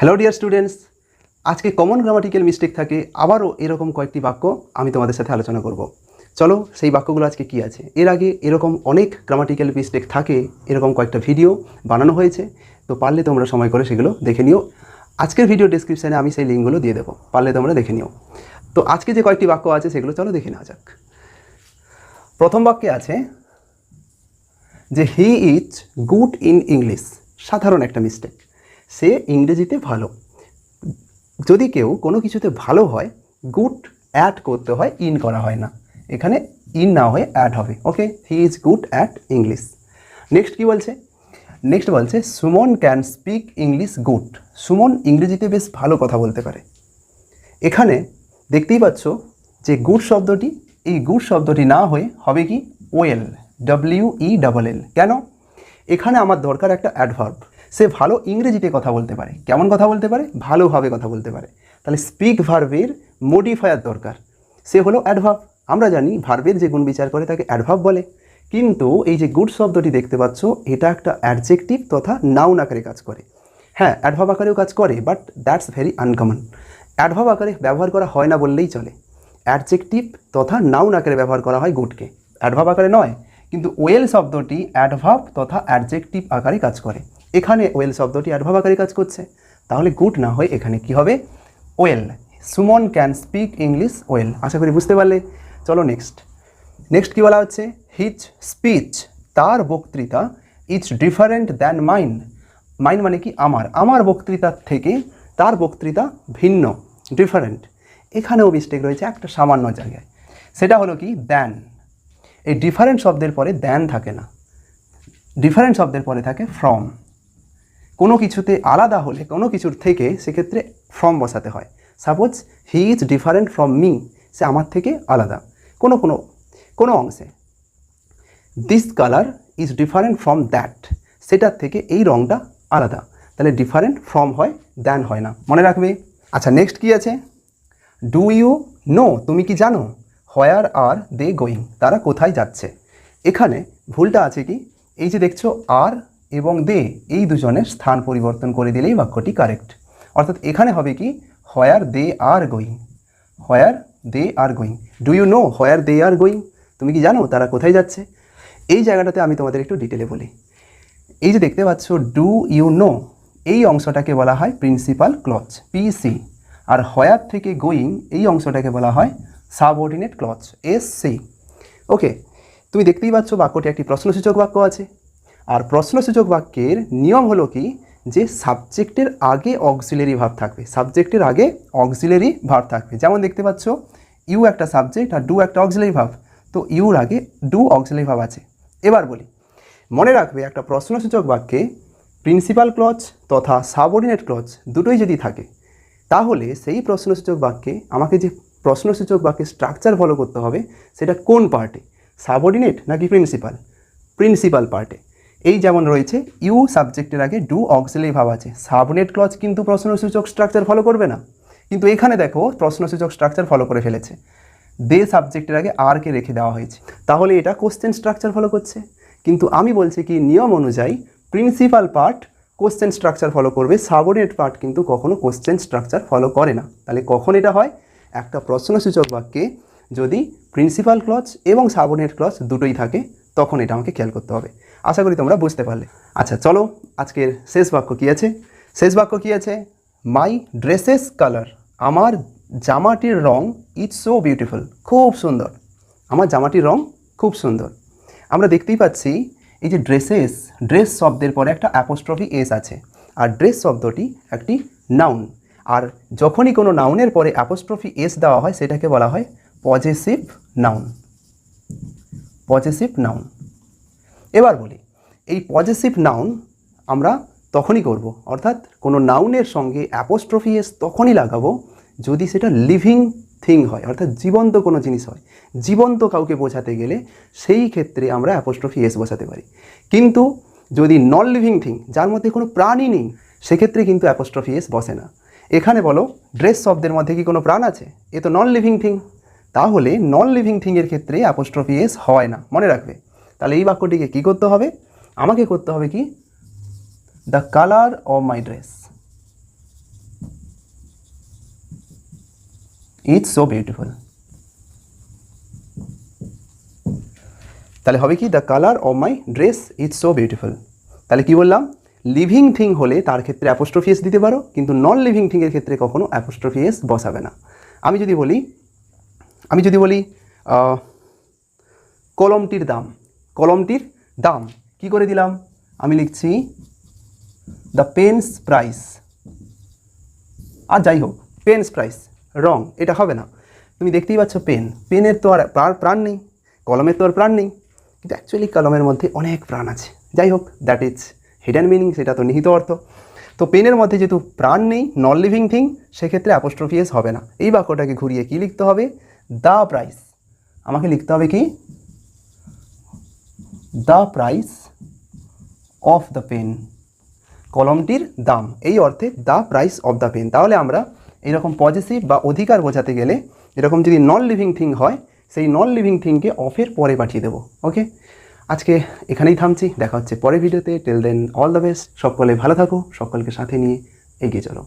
Hello dear students, আজকে common grammatical mistake থাকে আবারও এরকম কয়েকটি বাক্য আমি তোমাদের সাথে আলোচনা করব। চলো সেই বাক্যগুলো আজকে কি আছে। এর আগে এরকম অনেক গ্রামাটিক্যাল মিস্টেক থাকে, এরকম কয়েকটা ভিডিও বানানো হয়েছে, তো পারলে তোমরা সময় করে সেগুলো দেখে নিও। আজকের ভিডিও ডেসক্রিপশানে আমি সেই লিঙ্কগুলো দিয়ে দেবো, পারলে তোমরা দেখে নিও। তো আজকে যে কয়েকটি বাক্য আছে সেগুলো চলো দেখে নেওয়া যাক। প্রথম বাক্যে আছে যে হি ইজ গুড ইন ইংলিশ। সাধারণ একটা মিস্টেক, সে ইংরেজিতে ভালো। যদি কেউ কোনো কিছুতে ভালো হয়, গুড অ্যাড করতে হয়, ইন করা হয় না। এখানে ইন না হয়ে অ্যাড হবে। Okay, he is good at English. Next কি বলছে? নেক্সট বলছে Suman can speak English good. Suman ইংরেজিতে বেশ ভালো কথা বলতে পারে। এখানে দেখতেই পাচ্ছ যে গুড শব্দটি, এই গুড শব্দটি না হয়ে হবে কি ওয়েল, WELL। কেন? এখানে আমার দরকার একটা অ্যাডভার্ব। সে ভালো ইংরেজিতে কথা বলতে পারে। কেমন কথা বলতে পারে? ভালোভাবে কথা বলতে পারে। তাহলে স্পিক ভার্বের মডিফায়ার দরকার, সে হলো অ্যাডভার্ব। আমরা জানি ভার্বের যে গুণ বিচার করে তাকে অ্যাডভার্ব বলে, কিন্তু এই যে গুড শব্দটি দেখতে পাচ্ছ এটা একটা অ্যাডজেক্টিভ তথা নাউন আকারে কাজ করে। হ্যাঁ, অ্যাডভার্ব আকারেও কাজ করে, but that's very uncommon. Adverb আকারে ব্যবহার করা হয় না বললেই চলে। অ্যাডজেক্টিভ তথা নাউন আকারে ব্যবহার করা হয় গুডকে, অ্যাডভার্ব আকারে নয়। কিন্তু ওয়েল শব্দটি অ্যাডভার্ব তথা অ্যাডজেক্টিভ আকারে কাজ করে। এখানে ওয়েল শব্দটি অ্যাডভার্ব আকারে কাজ করছে, তাহলে গুড না হয় এখানে কি হবে? Well. Suman can speak English well. আশা করি বুঝতে পারলে। চলো নেক্সট কি বলা হচ্ছে? হিজ স্পিচ, তার বক্তৃতা, is different than mine. Mine মানে কি? আমার বক্তৃতার থেকে তার বক্তৃতা ভিন্ন, ডিফারেন্ট। এখানেও মিস্টেক রয়েছে একটা সামান্য জায়গায়, সেটা হলো কি দ্যান। এই ডিফারেন্ট শব্দের পরে দ্যান থাকে না, ডিফারেন্ট শব্দের পরে থাকে ফ্রম। কোনো কিছুতে আলাদা হলে, কোনো কিছুর থেকে, সেক্ষেত্রে ফ্রম বসাতে হয়। Suppose he is different from me, সে আমার থেকে আলাদা কোনো অংশে। This colour is different from that, সেটার থেকে এই রঙটা আলাদা। তাহলে ডিফারেন্ট ফ্রম হয়, দ্যান হয় না, মনে রাখবে। আচ্ছা, নেক্সট কি আছে? ডু ইউ নো, তুমি কি জানো? হোয়ার আর দে গোয়িং, তারা কোথায় যাচ্ছে। এখানে ভুলটা আছে কি? এই যে দেখছো আর এবং দে, এই দুজনের স্থান পরিবর্তন করে দিলেই বাক্যটি কারেক্ট। অর্থাৎ এখানে হবে কি where they are going, where they are going. Do you know where they are going, তুমি কি জানো তারা কোথায় যাচ্ছে। এই জায়গাটাতে আমি তোমাদের একটু ডিটেলে বলি। এই যে দেখতে পাচ্ছ ডু ইউ নো, এই অংশটাকে বলা হয় প্রিন্সিপাল ক্লজ, PC। আর হোয়ার থেকে গোয়িং, এই অংশটাকে বলা হয় সাবঅর্ডিনেট ক্লজ, SC। ওকে, তুমি দেখতেই পাচ্ছ বাক্যটি একটি প্রশ্নসূচক বাক্য আছে। আর প্রশ্নসূচক বাক্যের নিয়ম হলো কি, যে সাবজেক্টের আগে অক্সিলারি ভার্ব থাকবে, সাবজেক্টের আগে অক্সিলারি ভার্ব থাকবে। যেমন দেখতে পাচ্ছ ইউ একটা সাবজেক্ট আর ডু একটা অক্সিলারি ভার্ব, তো ইউর আগে ডু অক্সিলারি ভার্ব আছে। এবার বলি, মনে রাখবে একটা প্রশ্নসূচক বাক্যে প্রিন্সিপাল ক্লজ তথা সাবঅর্ডিনেট ক্লজ দুটোই যদি থাকে, তাহলে সেই প্রশ্নসূচক বাক্যে আমাকে যে প্রশ্নসূচক বাক্যে স্ট্রাকচার ফলো করতে হবে, সেটা কোন পার্টে, সাবঅর্ডিনেট নাকি প্রিন্সিপাল পার্টে। এই যেমন রয়েছে ইউ সাবজেক্টের আগে ডু অক্সিলারি ভার্ব আছে, সাবঅর্ডিনেট ক্লজ কিন্তু প্রশ্নসূচক স্ট্রাকচার ফলো করবে না। কিন্তু এখানে দেখো প্রশ্নসূচক স্ট্রাকচার ফলো করে ফেলেছে, দে সাবজেক্টের আগে আরকে রেখে দেওয়া হয়েছে, তাহলে এটা কোশ্চেন স্ট্রাকচার ফলো করছে। কিন্তু আমি বলছি কি নিয়ম অনুযায়ী principal part question structure follow করবে, সাবঅর্ডিনেট পার্ট কিন্তু কখনো কোশ্চেন স্ট্রাকচার ফলো করে না। তাহলে কখন এটা হয়? একটা প্রশ্নসূচক বাক্যে যদি প্রিন্সিপাল ক্লজ এবং সাবঅর্ডিনেট ক্লজ দুটোই থাকে, তখন এটা আমাকে খেয়াল করতে হবে। আশা করি তোমরা বুঝতে পারলে। আচ্ছা চলো, আজকের শেষ বাক্য কি আছে? মাই ড্রেসেস কালার, আমার জামাটির রং, ইজ সো বিউটিফুল, খুব সুন্দর। আমার জামাটির রং খুব সুন্দর। আমরা দেখতেই পাচ্ছি এই যে ড্রেস শব্দের পরে একটা অ্যাপোস্ট্রফি S আছে, আর ড্রেস শব্দটি একটি নাউন। আর যখনই কোনো নাউনের পরে অ্যাপোস্ট্রফি S দেওয়া হয়, সেটাকে বলা হয় পজেসিভ নাউন। এবার বলি, এই পজেসিভ নাউন আমরা তখনই করব, অর্থাৎ কোনো নাউনের সঙ্গে অ্যাপোস্ট্রফি S তখনই লাগাবো যদি সেটা লিভিং থিং হয়, অর্থাৎ জীবন্ত কোনো জিনিস হয়। জীবন্ত কাউকে বোঝাতে গেলে সেই ক্ষেত্রে আমরা অ্যাপোস্ট্রফি S বসাতে পারি। কিন্তু যদি নন লিভিং থিং, যার মধ্যে কোনো প্রাণই নেই, সেক্ষেত্রে কিন্তু অ্যাপোস্ট্রফি S বসে না। এখানে বলো ড্রেস শব্দের মধ্যে কি কোনো প্রাণ আছে? এ তো নন লিভিং থিং, তাহলে নন লিভিং থিংয়ের ক্ষেত্রে অ্যাপোস্ট্রফি S হয় না, মনে রাখবে। তাহলে এই বাক্যটিকে কী করতে হবে? আমাকে করতে হবে কি the colour of my dress, is so beautiful. তাহলে হবে কি, the colour of my dress is so beautiful. তাহলে কি বললাম, লিভিং থিং হলে তার ক্ষেত্রে অ্যাপোস্ট্রফি এস দিতে পারো, কিন্তু নন লিভিং থিংয়ের ক্ষেত্রে কখনো অ্যাপোস্ট্রফি এস বসাবে না। আমি যদি বলি কলমটির দাম কি করে দিলাম, আমি লিখছি দ্য পেনস প্রাইস, আর যাই হোক পেনস প্রাইস, রং, এটা হবে না। তুমি দেখতেই পাচ্ছ পেনের তো আর প্রাণ নেই, কলমের তো আর প্রাণ নেই, কিন্তু অ্যাকচুয়ালি কলমের মধ্যে অনেক প্রাণ আছে। যাই হোক, দ্যাট ইজ হিডেন মিনিং, সেটা তো নিহিত অর্থ। তো পেনের মধ্যে যেহেতু প্রাণ নেই, নন লিভিং থিং, সেক্ষেত্রে অ্যাপোস্ট্রফি এস হবে না। এই বাক্যটাকে ঘুরিয়ে কি লিখতে হবে, দ্য প্রাইস, আমাকে লিখতে হবে কি, the price of the pen, কলমটির দাম, এই অর্থে the price of the pen. তাহলে আমরা এরকম পজিটিভ বা অধিকার বোঝাতে গেলে এরকম যদি নন লিভিং থিং হয়, সেই নন লিভিং থিংকে অফের পরে পাঠিয়ে দেবো। ওকে, আজকে এখানেই থামছি, দেখা হচ্ছে পরের ভিডিওতে। Till then all the best, সকলে ভালো থাকো, সকলকে সাথে নিয়ে এগিয়ে চলো।